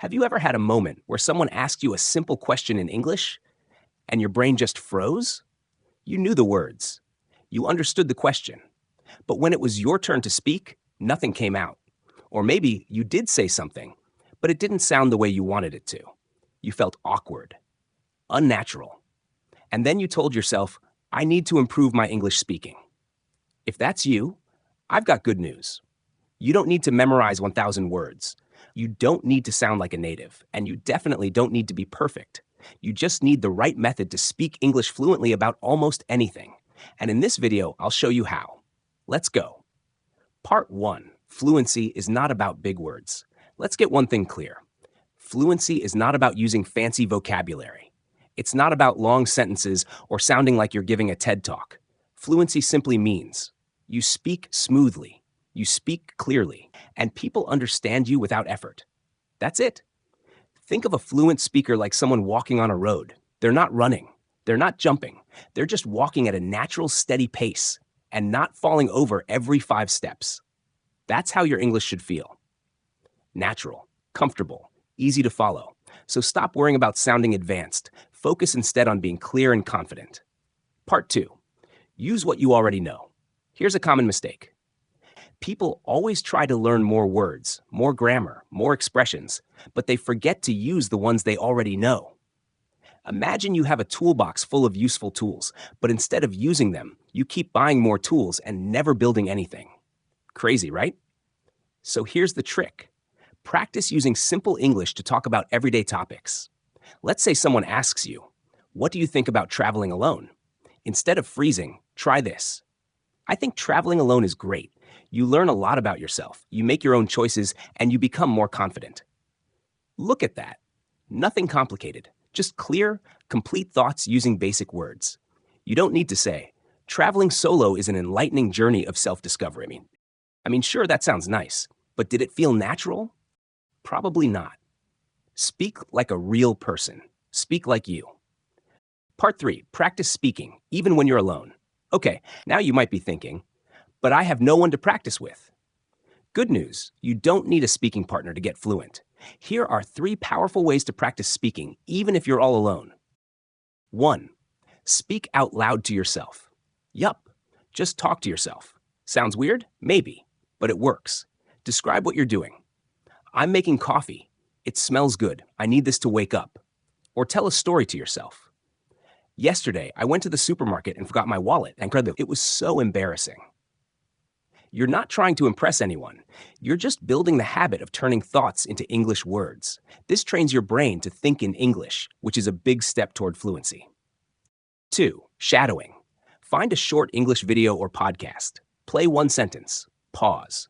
Have you ever had a moment where someone asked you a simple question in English and your brain just froze? You knew the words. You understood the question. But when it was your turn to speak, nothing came out. Or maybe you did say something, but it didn't sound the way you wanted it to. You felt awkward, unnatural. And then you told yourself, I need to improve my English speaking. If that's you, I've got good news. You don't need to memorize 1,000 words. You don't need to sound like a native, and you definitely don't need to be perfect. You just need the right method to speak English fluently about almost anything. And in this video, I'll show you how. Let's go. Part 1. Fluency is not about big words. Let's get one thing clear. Fluency is not about using fancy vocabulary. It's not about long sentences or sounding like you're giving a TED Talk. Fluency simply means you speak smoothly, you speak clearly, and people understand you without effort. That's it. Think of a fluent speaker like someone walking on a road. They're not running. They're not jumping. They're just walking at a natural, steady pace and not falling over every 5 steps. That's how your English should feel. Natural, comfortable, easy to follow. So stop worrying about sounding advanced. Focus instead on being clear and confident. Part 2. Use what you already know. Here's a common mistake. People always try to learn more words, more grammar, more expressions, but they forget to use the ones they already know. Imagine you have a toolbox full of useful tools, but instead of using them, you keep buying more tools and never building anything. Crazy, right? So here's the trick. Practice using simple English to talk about everyday topics. Let's say someone asks you, "What do you think about traveling alone?" Instead of freezing, try this. "I think traveling alone is great. You learn a lot about yourself, you make your own choices, and you become more confident." Look at that. Nothing complicated, just clear, complete thoughts using basic words. You don't need to say, "Traveling solo is an enlightening journey of self-discovery." Sure, that sounds nice, but did it feel natural? Probably not. Speak like a real person. Speak like you. Part 3, practice speaking, even when you're alone. Okay, now you might be thinking, but I have no one to practice with. Good news, you don't need a speaking partner to get fluent. Here are 3 powerful ways to practice speaking, even if you're all alone. 1. Speak out loud to yourself. Yup, just talk to yourself. Sounds weird? Maybe, but it works. Describe what you're doing. "I'm making coffee. It smells good. I need this to wake up." Or tell a story to yourself. "Yesterday, I went to the supermarket and forgot my wallet, and it was so embarrassing." You're not trying to impress anyone. You're just building the habit of turning thoughts into English words. This trains your brain to think in English, which is a big step toward fluency. 2. Shadowing. Find a short English video or podcast. Play one sentence. Pause.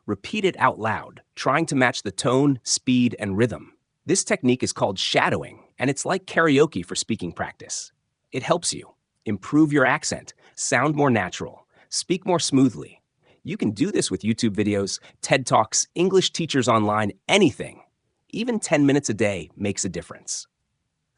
Repeat it out loud, trying to match the tone, speed, and rhythm. This technique is called shadowing, and it's like karaoke for speaking practice. It helps you improve your accent, sound more natural, speak more smoothly. You can do this with YouTube videos, TED Talks, English teachers online, anything. Even 10 minutes a day makes a difference.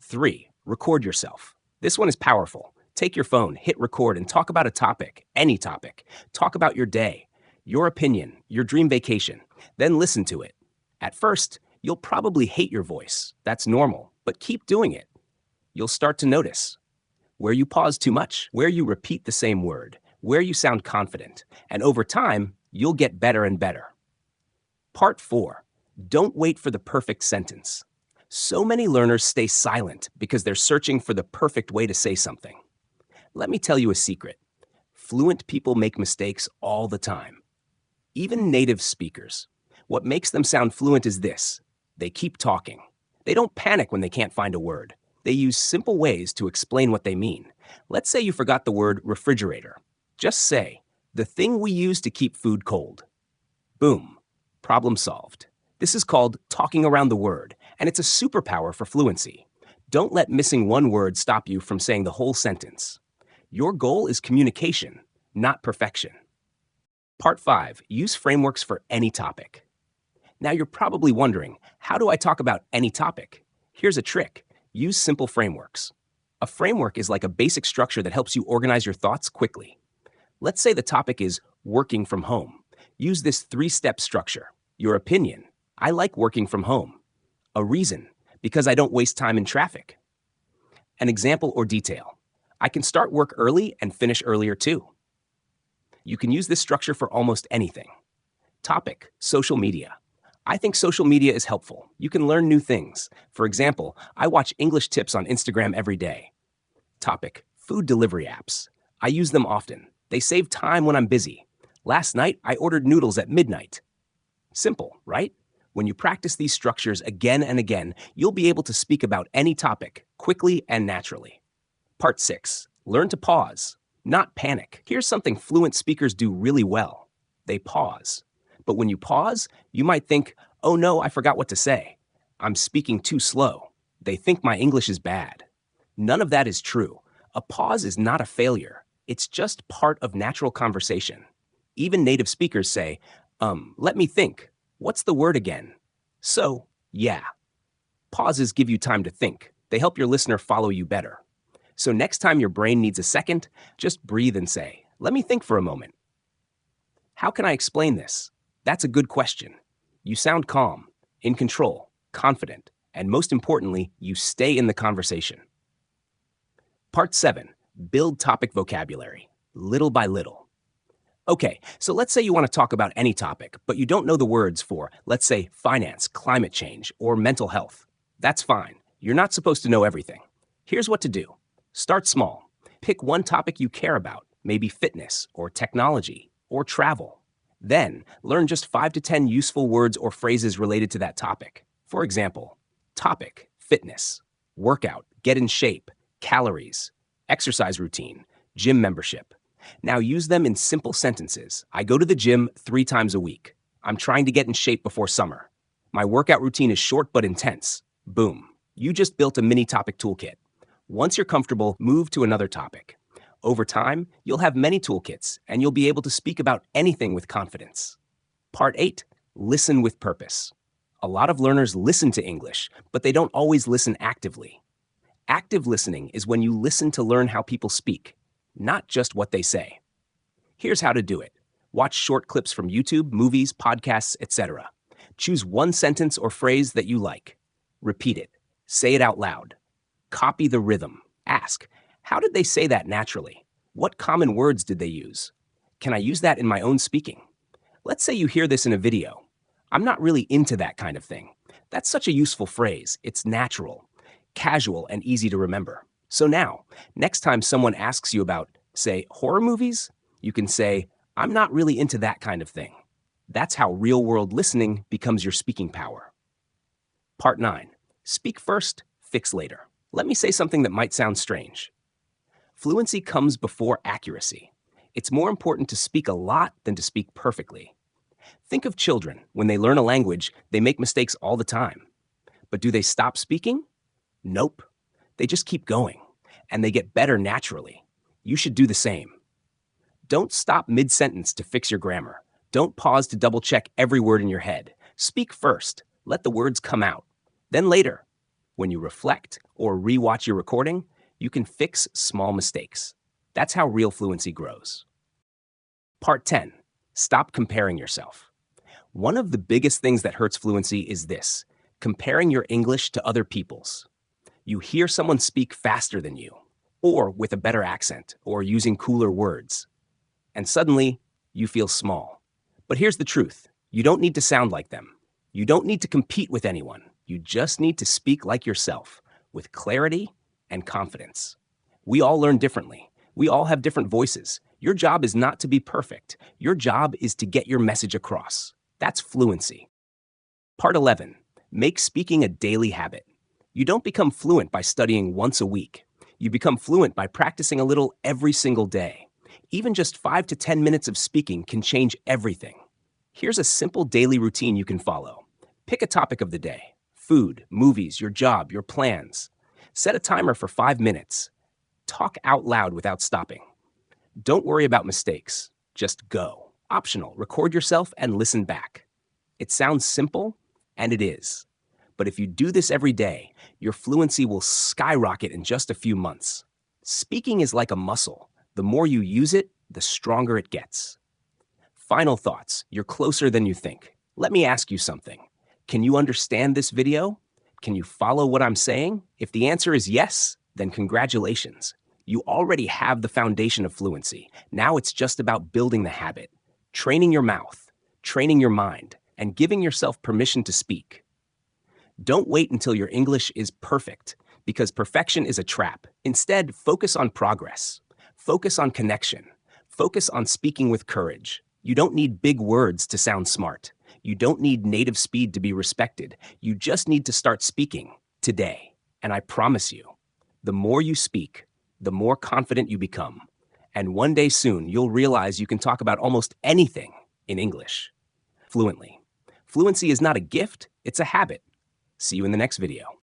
3. Record yourself. This one is powerful. Take your phone, hit record, and talk about a topic, any topic. Talk about your day, your opinion, your dream vacation. Then listen to it. At first, you'll probably hate your voice. That's normal, but keep doing it. You'll start to notice where you pause too much, where you repeat the same word, where you sound confident, and over time, you'll get better and better. Part 4. Don't wait for the perfect sentence. So many learners stay silent because they're searching for the perfect way to say something. Let me tell you a secret. Fluent people make mistakes all the time. Even native speakers. What makes them sound fluent is this. They keep talking. They don't panic when they can't find a word. They use simple ways to explain what they mean. Let's say you forgot the word refrigerator. Just say, "The thing we use to keep food cold." Boom. Problem solved. This is called talking around the word, and it's a superpower for fluency. Don't let missing one word stop you from saying the whole sentence. Your goal is communication, not perfection. Part 5. Use frameworks for any topic. Now you're probably wondering, how do I talk about any topic? Here's a trick. Use simple frameworks. A framework is like a basic structure that helps you organize your thoughts quickly. Let's say the topic is working from home. Use this 3-step structure. Your opinion. I like working from home. A reason, because I don't waste time in traffic. An example or detail. I can start work early and finish earlier too. You can use this structure for almost anything. Topic, social media. I think social media is helpful. You can learn new things. For example, I watch English tips on Instagram every day. Topic, food delivery apps. I use them often. They save time when I'm busy. Last night, I ordered noodles at midnight. Simple, right? When you practice these structures again and again, you'll be able to speak about any topic quickly and naturally. Part 6. Learn to pause, not panic. Here's something fluent speakers do really well. They pause. But when you pause, you might think, oh no, I forgot what to say. I'm speaking too slow. They think my English is bad. None of that is true. A pause is not a failure. It's just part of natural conversation. Even native speakers say, let me think. What's the word again? So, yeah. Pauses give you time to think. They help your listener follow you better. So next time your brain needs a second, just breathe and say, let me think for a moment. How can I explain this? That's a good question. You sound calm, in control, confident, and most importantly, you stay in the conversation. Part 7. Build topic vocabulary, little by little. Okay, so let's say you want to talk about any topic, but you don't know the words for, let's say, finance, climate change, or mental health. That's fine. You're not supposed to know everything. Here's what to do. Start small. Pick one topic you care about, maybe fitness, or technology, or travel. Then, learn just 5 to 10 useful words or phrases related to that topic. For example, topic, fitness, workout, get in shape, calories, exercise routine, gym membership. Now use them in simple sentences. I go to the gym 3 times a week. I'm trying to get in shape before summer. My workout routine is short but intense. Boom. You just built a mini topic toolkit. Once you're comfortable, move to another topic. Over time, you'll have many toolkits, and you'll be able to speak about anything with confidence. Part 8. Listen with purpose. A lot of learners listen to English, but they don't always listen actively. Active listening is when you listen to learn how people speak, not just what they say. Here's how to do it. Watch short clips from YouTube, movies, podcasts, etc. Choose one sentence or phrase that you like. Repeat it. Say it out loud. Copy the rhythm. Ask, how did they say that naturally? What common words did they use? Can I use that in my own speaking? Let's say you hear this in a video. I'm not really into that kind of thing. That's such a useful phrase. It's natural, casual, and easy to remember. So now, next time someone asks you about, say, horror movies, you can say, I'm not really into that kind of thing. That's how real-world listening becomes your speaking power. Part 9. Speak first, fix later. Let me say something that might sound strange. Fluency comes before accuracy. It's more important to speak a lot than to speak perfectly. Think of children. When they learn a language, they make mistakes all the time. But do they stop speaking? Nope. They just keep going, and they get better naturally. You should do the same. Don't stop mid-sentence to fix your grammar. Don't pause to double-check every word in your head. Speak first. Let the words come out. Then later, when you reflect or re-watch your recording, you can fix small mistakes. That's how real fluency grows. Part 10. Stop comparing yourself. One of the biggest things that hurts fluency is this: comparing your English to other people's. You hear someone speak faster than you, or with a better accent, or using cooler words. And suddenly, you feel small. But here's the truth. You don't need to sound like them. You don't need to compete with anyone. You just need to speak like yourself, with clarity and confidence. We all learn differently. We all have different voices. Your job is not to be perfect. Your job is to get your message across. That's fluency. Part 11. Make speaking a daily habit. You don't become fluent by studying once a week. You become fluent by practicing a little every single day. Even just 5 to 10 minutes of speaking can change everything. Here's a simple daily routine you can follow. Pick a topic of the day: food, movies, your job, your plans. Set a timer for 5 minutes. Talk out loud without stopping. Don't worry about mistakes. Just go. Optional. Record yourself and listen back. It sounds simple, and it is. But if you do this every day, your fluency will skyrocket in just a few months. Speaking is like a muscle. The more you use it, the stronger it gets. Final thoughts. You're closer than you think. Let me ask you something. Can you understand this video? Can you follow what I'm saying? If the answer is yes, then congratulations. You already have the foundation of fluency. Now it's just about building the habit, training your mouth, training your mind, and giving yourself permission to speak. Don't wait until your English is perfect, because perfection is a trap. Instead, focus on progress. Focus on connection. Focus on speaking with courage. You don't need big words to sound smart. You don't need native speed to be respected. You just need to start speaking today. And I promise you, the more you speak, the more confident you become. And one day soon, you'll realize you can talk about almost anything in English fluently. Fluency is not a gift, it's a habit. See you in the next video.